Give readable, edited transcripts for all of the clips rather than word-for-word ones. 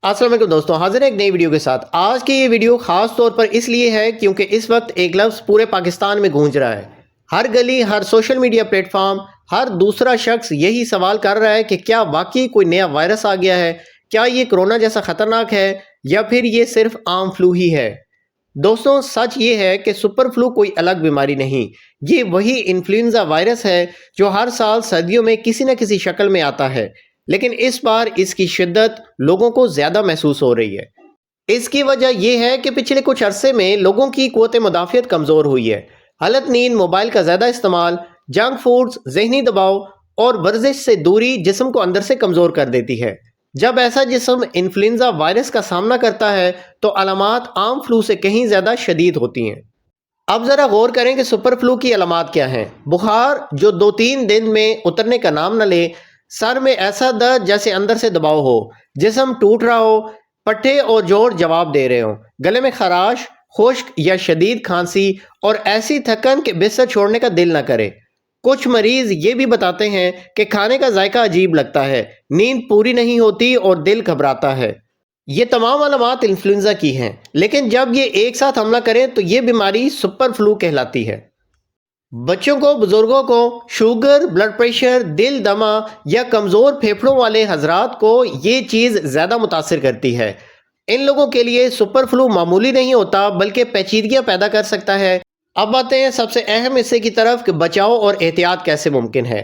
अस्सलाम वालेकुम दोस्तों, हाजिर है एक नई वीडियो के साथ। आज की ये वीडियो खास तौर पर इसलिए है क्योंकि इस वक्त एक लफ्ज़ पूरे पाकिस्तान में गूंज रहा है। हर गली, हर सोशल मीडिया प्लेटफॉर्म, हर दूसरा शख्स यही सवाल कर रहा है कि क्या वाकई कोई नया वायरस आ गया है? क्या ये कोरोना जैसा ख़तरनाक है या फिर ये सिर्फ आम फ्लू ही है? दोस्तों, सच ये है कि सुपर फ्लू कोई अलग बीमारी नहीं, ये वही इन्फ्लुएंजा वायरस है जो हर साल सर्दियों में किसी न किसी शक्ल में आता है, लेकिन इस बार इसकी शिद्दत लोगों को ज़्यादा महसूस हो रही है। इसकी वजह यह है कि पिछले कुछ अरसे में लोगों की क़ुव्वत मुदाफ़ियत कमज़ोर हुई है। गलत नींद, मोबाइल का ज़्यादा इस्तेमाल, जंक फूड्स, ज़हनी दबाव और वर्जिश से दूरी जिस्म को अंदर से कमज़ोर कर देती है। जब ऐसा जिस्म इन्फ्लुएंजा वायरस का सामना करता है तो अलामात आम फ्लू से कहीं ज़्यादा शदीद होती हैं। अब ज़रा गौर करें कि सुपर फ्लू की अलामात क्या हैं। बुखार जो 2-3 दिन में उतरने का नाम न ले, सर में ऐसा दर्द जैसे अंदर से दबाव हो, जिस्म टूट रहा हो, पट्टे और जोड़ जवाब दे रहे हो, गले में खराश, खुश्क या शदीद खांसी और ऐसी थकन कि बिस्तर छोड़ने का दिल न करे। कुछ मरीज ये भी बताते हैं कि खाने का जायका अजीब लगता है, नींद पूरी नहीं होती और दिल घबराता है। ये तमाम अलामात इन्फ्लुएंजा की हैं, लेकिन जब ये एक साथ हमला करें तो ये बीमारी सुपर फ्लू कहलाती है। बच्चों को, बुजुर्गों को शुगर, ब्लड प्रेशर, दिल दमा या कमज़ोर फेफड़ों वाले हजरात को ये चीज़ ज़्यादा मुतासिर करती है। इन लोगों के लिए सुपर फ्लू मामूली नहीं होता बल्कि पेचीदगियाँ पैदा कर सकता है। अब आते हैं सबसे अहम हिस्से की तरफ कि बचाव और एहतियात कैसे मुमकिन है।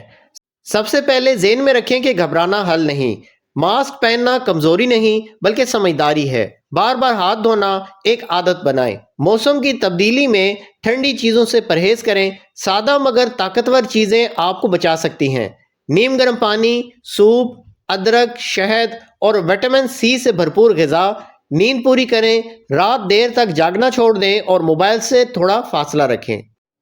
सबसे पहले ज़हन में रखें कि घबराना हल नहीं, मास्क पहनना कमज़ोरी नहीं बल्कि समझदारी है। बार बार हाथ धोना एक आदत बनाएं। मौसम की तब्दीली में ठंडी चीज़ों से परहेज़ करें। सादा मगर ताकतवर चीज़ें आपको बचा सकती हैं। नीम गर्म पानी, सूप, अदरक, शहद और विटामिन सी से भरपूर ग़िज़ा। नींद पूरी करें, रात देर तक जागना छोड़ दें और मोबाइल से थोड़ा फासला रखें।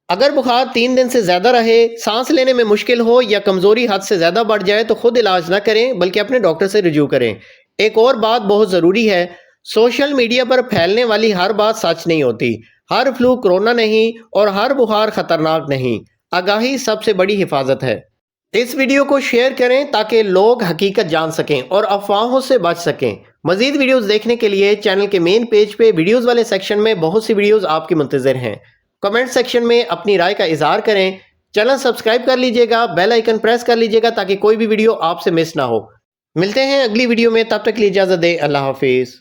अगर बुखार 3 दिन से ज़्यादा रहे, सांस लेने में मुश्किल हो या कमज़ोरी हद से ज़्यादा बढ़ जाए तो खुद इलाज ना करें बल्कि अपने डॉक्टर से रिव्यू करें। एक और बात बहुत ज़रूरी है, सोशल मीडिया पर फैलने वाली हर बात सच नहीं होती। हर फ्लू कोरोना नहीं और हर बुखार ख़तरनाक नहीं। आगाही सबसे बड़ी हिफाजत है। इस वीडियो को शेयर करें ताकि लोग हकीकत जान सकें और अफवाहों से बच सकें। मज़ीद वीडियोस देखने के लिए चैनल के मेन पेज पे वीडियोस वाले सेक्शन में बहुत सी वीडियोस आपकी मुंतज़िर हैं। कमेंट सेक्शन में अपनी राय का इजहार करें। चैनल सब्सक्राइब कर लीजिएगा, बेल आइकन प्रेस कर लीजिएगा ताकि कोई भी वीडियो आपसे मिस ना हो। मिलते हैं अगली वीडियो में, तब तक के लिए इजाज़त दें। अल्लाह हाफिज़।